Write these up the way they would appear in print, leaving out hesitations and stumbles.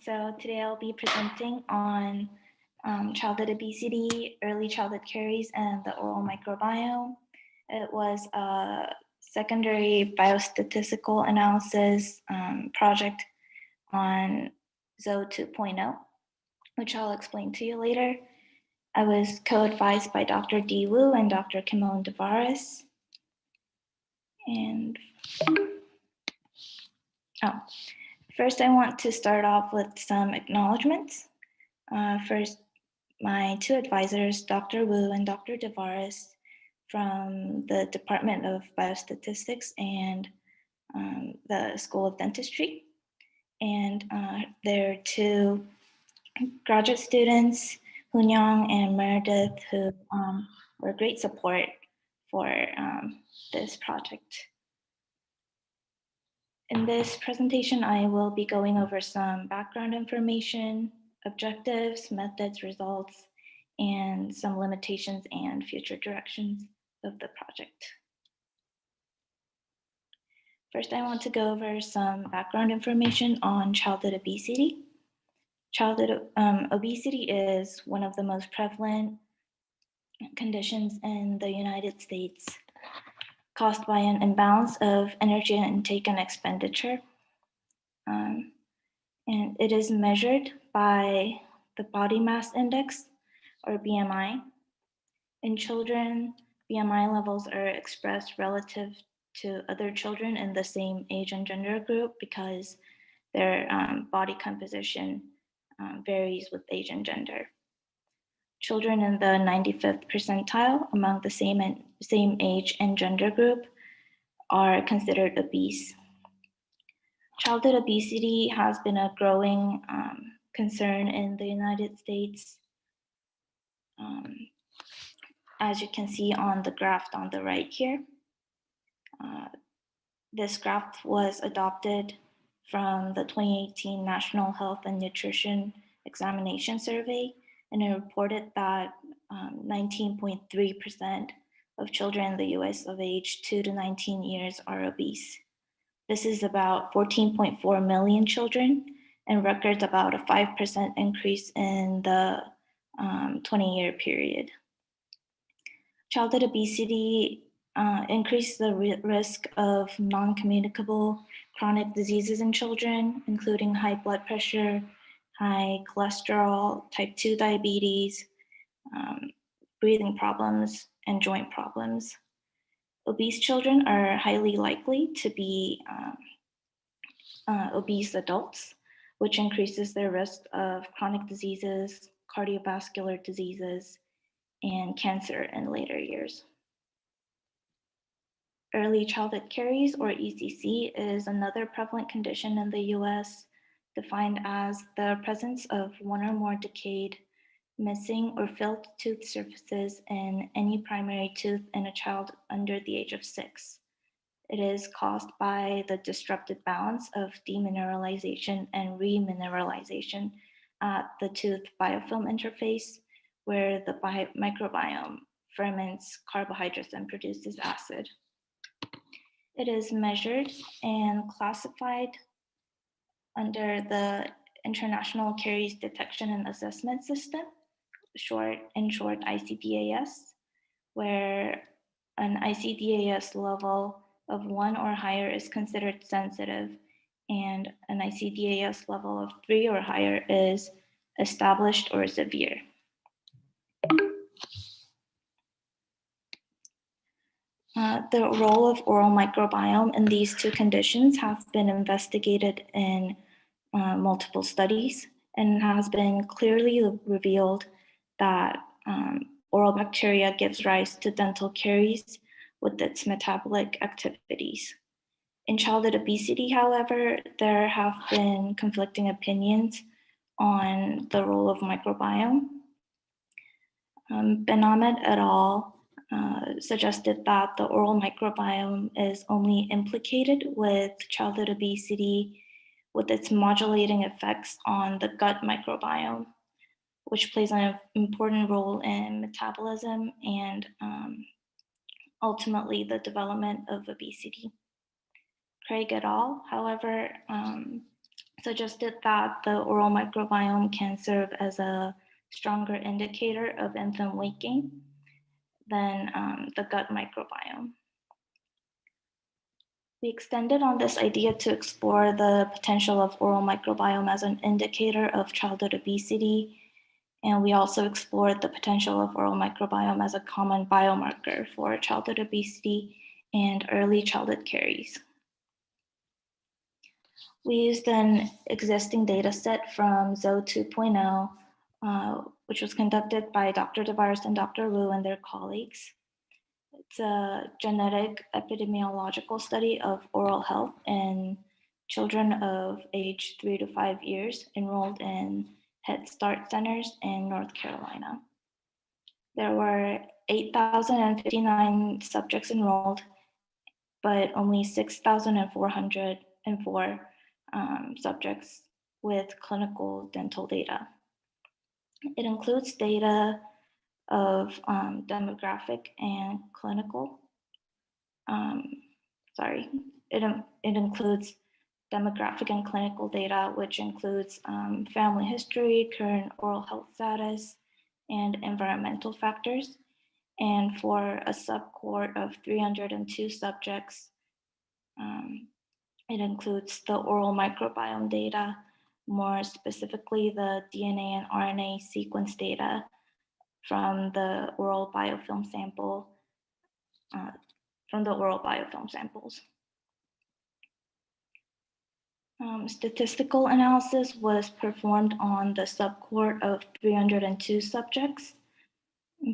So today I'll be presenting on childhood obesity, early childhood caries, and the oral microbiome. It was a secondary biostatistical analysis project on ZO 2.0, which I'll explain to you later. I was co-advised by Dr. Di Wu and Dr. Kimon Devaris. And first I want to start off with some acknowledgements. First, my two advisors, Dr. Wu and Dr. Devaris from the Department of Biostatistics and the School of Dentistry. And their two graduate students, Hunyang and Meredith, who were great support for this project. In this presentation, I will be going over some background information, objectives, methods, results, and some limitations and future directions of the project. First, I want to go over some background information on childhood obesity. Childhood obesity is one of the most prevalent conditions in the United States, caused by an imbalance of energy intake and expenditure. And it is measured by the body mass index, or BMI. In children, BMI levels are expressed relative to other children in the same age and gender group because their body composition varies with age and gender. Children in the 95th percentile among the same age and gender group are considered obese. Childhood obesity has been a growing concern in the United States. As you can see on the graph on the right here, this graph was adopted from the 2018 National Health and Nutrition Examination Survey, and it reported that 19.3% of children in the US of age 2 to 19 years are obese. This is about 14.4 million children and records about a 5% increase in the 20-year period. Childhood obesity increases the risk of non-communicable chronic diseases in children, including high blood pressure, high cholesterol, type 2 diabetes, breathing problems, and joint problems. Obese children are highly likely to be obese adults, which increases their risk of chronic diseases, cardiovascular diseases, and cancer in later years. Early childhood caries, or ECC, is another prevalent condition in the US, defined as the presence of one or more decayed, missing, or filled tooth surfaces in any primary tooth in a child under the age of 6. It is caused by the disrupted balance of demineralization and remineralization at the tooth biofilm interface, where the microbiome ferments carbohydrates and produces acid. It is measured and classified under the International Caries Detection and Assessment System, in short ICDAS, where an ICDAS level of 1 or higher is considered sensitive, and an ICDAS level of 3 or higher is established or severe. The role of oral microbiome in these two conditions have been investigated in multiple studies, and has been clearly revealed that oral bacteria gives rise to dental caries with its metabolic activities. In childhood obesity, however, there have been conflicting opinions on the role of microbiome. Ben Ahmed et al. Suggested that the oral microbiome is only implicated with childhood obesity with its modulating effects on the gut microbiome, which plays an important role in metabolism and ultimately the development of obesity. Craig et al., however, suggested that the oral microbiome can serve as a stronger indicator of infant weight gain than the gut microbiome. We extended on this idea to explore the potential of oral microbiome as an indicator of childhood obesity, and we also explored the potential of oral microbiome as a common biomarker for childhood obesity and early childhood caries. We used an existing data set from ZOE 2.0, which was conducted by Dr. DeVaris and Dr. Wu and their colleagues. It's a genetic epidemiological study of oral health in children of age 3 to 5 years enrolled in Head Start centers in North Carolina. There were 8,059 subjects enrolled, but only 6,404 subjects with clinical dental data. It includes data of demographic and clinical. It includes demographic and clinical data, which includes family history, current oral health status, and environmental factors. And for a subcohort of 302 subjects, it includes the oral microbiome data, more specifically the DNA and RNA sequence data from the oral biofilm sample, samples. Statistical analysis was performed on the subcohort of 302 subjects.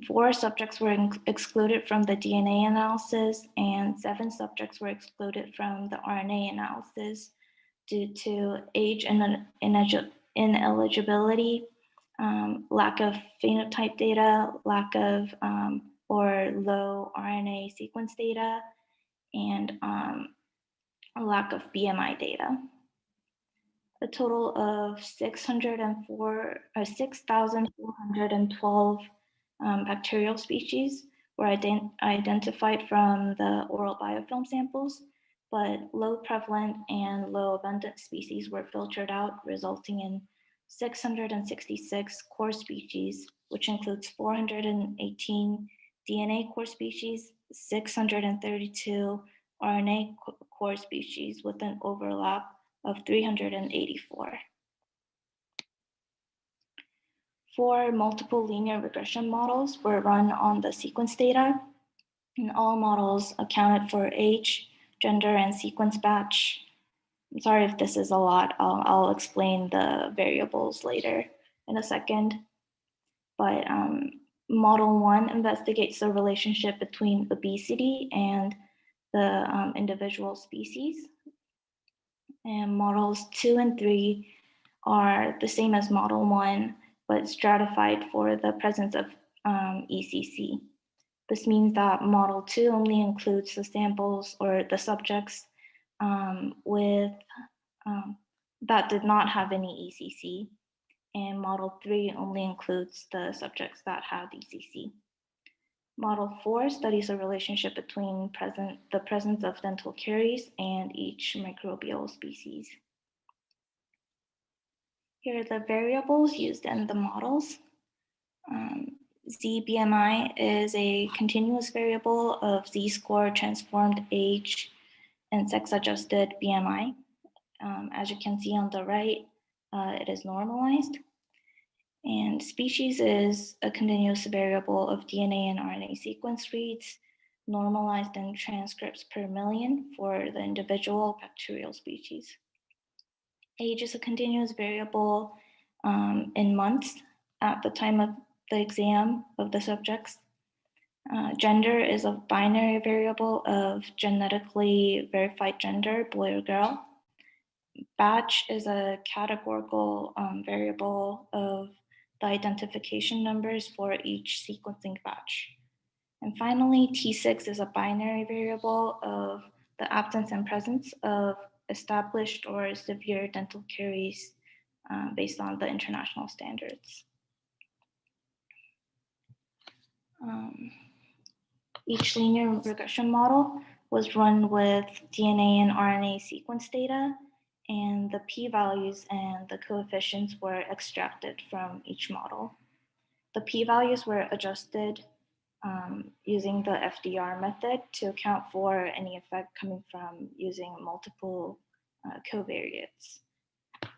4 subjects were excluded from the DNA analysis, and 7 subjects were excluded from the RNA analysis due to age and ineligibility, lack of phenotype data, lack of or low RNA sequence data, and a lack of BMI data. A total of 6,412 bacterial species were identified from the oral biofilm samples, but low prevalent and low abundant species were filtered out, resulting in 666 core species, which includes 418 DNA core species, 632 RNA core species with an overlap of 384. 4 multiple linear regression models were run on the sequence data, and all models accounted for age, gender, and sequence batch. I'm sorry if this is a lot. I'll explain the variables later in a second. But model 1 investigates the relationship between obesity and the individual species. And models 2 and 3 are the same as model 1, but stratified for the presence of ECC. This means that model 2 only includes the samples or the subjects that did not have any ECC, and model 3 only includes the subjects that had ECC. Model 4 studies the relationship between the presence of dental caries and each microbial species. Here are the variables used in the models. Z-BMI is a continuous variable of Z-score transformed age and sex-adjusted BMI. As you can see on the right, it is normalized. And species is a continuous variable of DNA and RNA sequence reads, normalized in transcripts per million for the individual bacterial species. Age is a continuous variable in months at the time of the exam of the subjects. Gender is a binary variable of genetically verified gender, boy or girl. Batch is a categorical variable of the identification numbers for each sequencing batch. And finally, T6 is a binary variable of the absence and presence of established or severe dental caries based on the international standards. Each linear regression model was run with DNA and RNA sequence data, and the p-values and the coefficients were extracted from each model. The p-values were adjusted using the FDR method to account for any effect coming from using multiple covariates.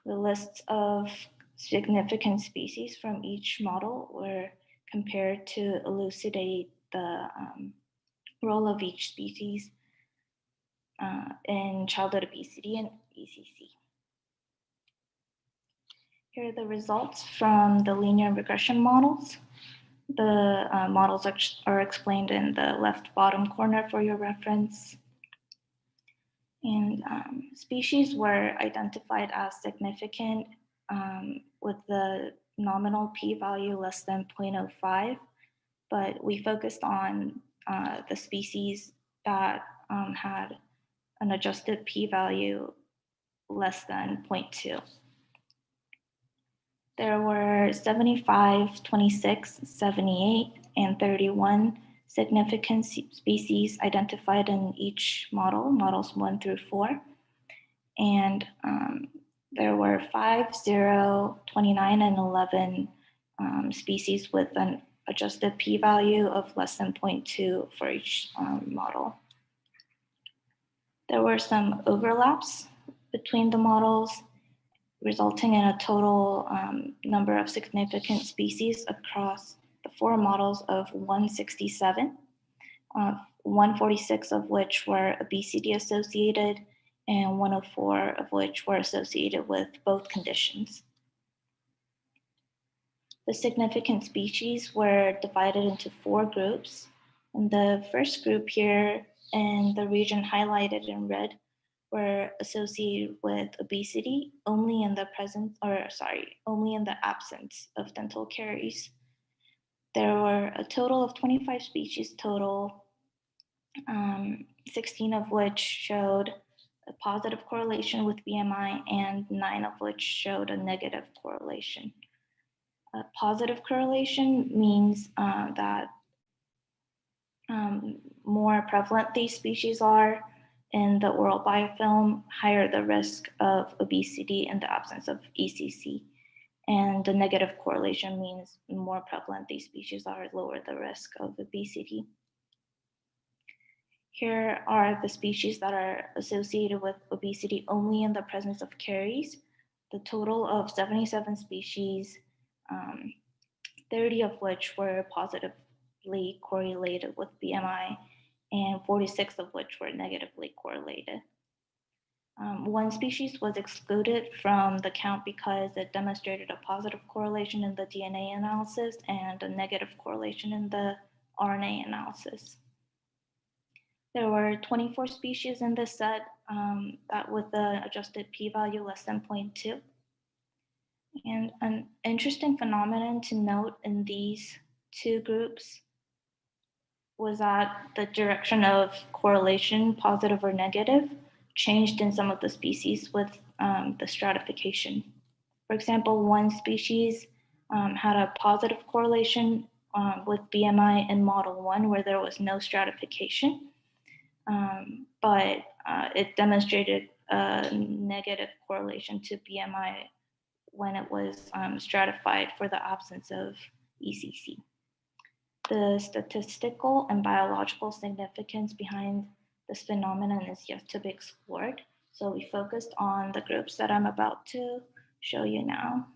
The lists of significant species from each model were compared to elucidate the role of each species in childhood obesity and ECC. Here are the results from the linear regression models. The models are explained in the left bottom corner for your reference. And species were identified as significant with the nominal p-value less than 0.05, but we focused on the species that had an adjusted p-value less than 0.2. There were 75, 26, 78, and 31 significant species identified in each model, models 1 through 4. And there were 5, 0, 29, and 11 species with an adjusted p-value of less than 0.2 for each model. There were some overlaps between the models, resulting in a total number of significant species across the 4 models of 167, 146 of which were obesity associated, and 104 of which were associated with both conditions. The significant species were divided into 4 groups. And the first group here in the region highlighted in red were associated with obesity only in the absence of dental caries. There were a total of 25 species total, 16 of which showed a positive correlation with BMI and 9 of which showed a negative correlation. A positive correlation means that more prevalent these species are in the oral biofilm, higher the risk of obesity in the absence of ECC. And the negative correlation means more prevalent these species are, lower the risk of obesity. Here are the species that are associated with obesity only in the presence of caries. The total of 77 species, 30 of which were positively correlated with BMI, and 46 of which were negatively correlated. One species was excluded from the count because it demonstrated a positive correlation in the DNA analysis and a negative correlation in the RNA analysis. There were 24 species in this set that with the adjusted p-value less than 0.2. And an interesting phenomenon to note in these 2 groups was that the direction of correlation, positive or negative, changed in some of the species with the stratification. For example, one species had a positive correlation with BMI in model 1 where there was no stratification, but it demonstrated a negative correlation to BMI when it was stratified for the absence of ECC. The statistical and biological significance behind this phenomenon is yet to be explored. So we focused on the groups that I'm about to show you now.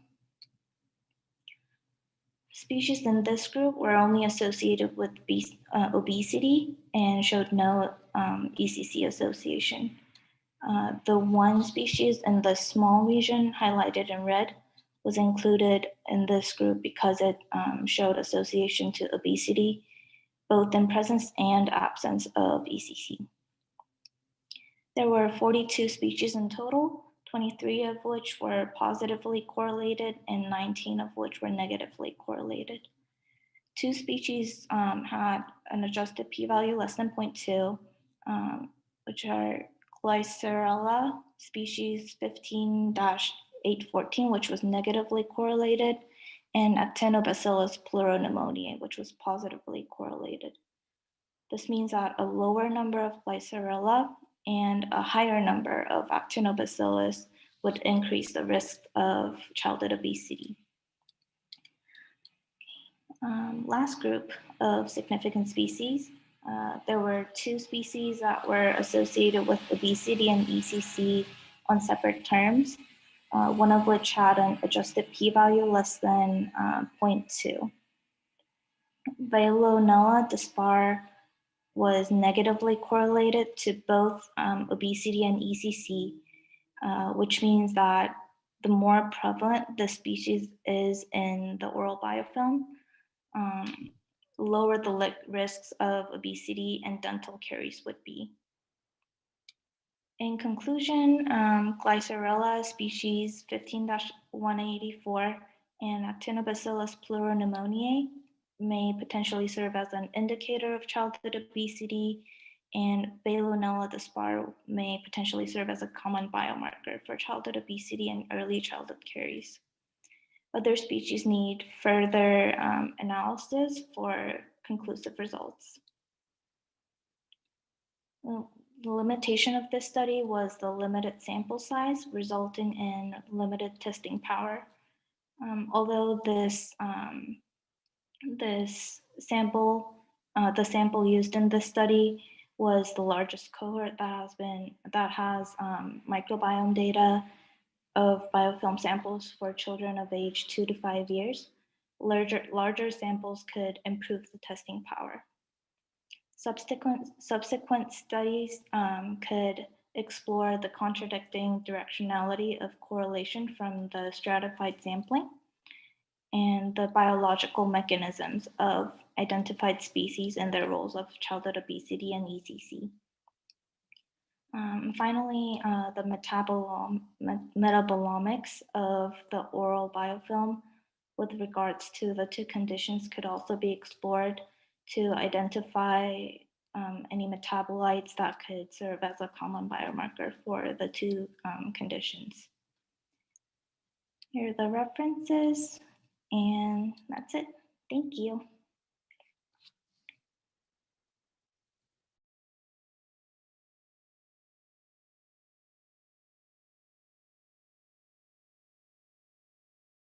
Species in this group were only associated with obesity and showed no ECC association. The one species in the small region highlighted in red was included in this group because it showed association to obesity, both in presence and absence of ECC. There were 42 species in total, 23 of which were positively correlated and 19 of which were negatively correlated. 2 species had an adjusted p-value less than 0.2, which are Glycerella species 15-814, which was negatively correlated, and Actinobacillus pleuropneumoniae, which was positively correlated. This means that a lower number of Glycerella and a higher number of Actinobacillus would increase the risk of childhood obesity. Last group of significant species. There were 2 species that were associated with obesity and ECC on separate terms, one of which had an adjusted p-value less than 0.2. Veillonella dispar was negatively correlated to both obesity and ECC, which means that the more prevalent the species is in the oral biofilm, lower the risks of obesity and dental caries would be. In conclusion, Glycerella species 15-184 and Actinobacillus pleuropneumoniae may potentially serve as an indicator of childhood obesity, and Veillonella dispar may potentially serve as a common biomarker for childhood obesity and early childhood caries. Other species need further analysis for conclusive results. Well, the limitation of this study was the limited sample size, resulting in limited testing power. Although the sample used in this study was the largest cohort that has microbiome data of biofilm samples for children of age 2 to 5 years. Larger samples could improve the testing power. Subsequent studies could explore the contradicting directionality of correlation from the stratified sampling and the biological mechanisms of identified species and their roles of childhood obesity and ECC. Finally, the metabolomics of the oral biofilm with regards to the 2 conditions could also be explored to identify any metabolites that could serve as a common biomarker for the 2 conditions. Here are the references, and that's it. Thank you.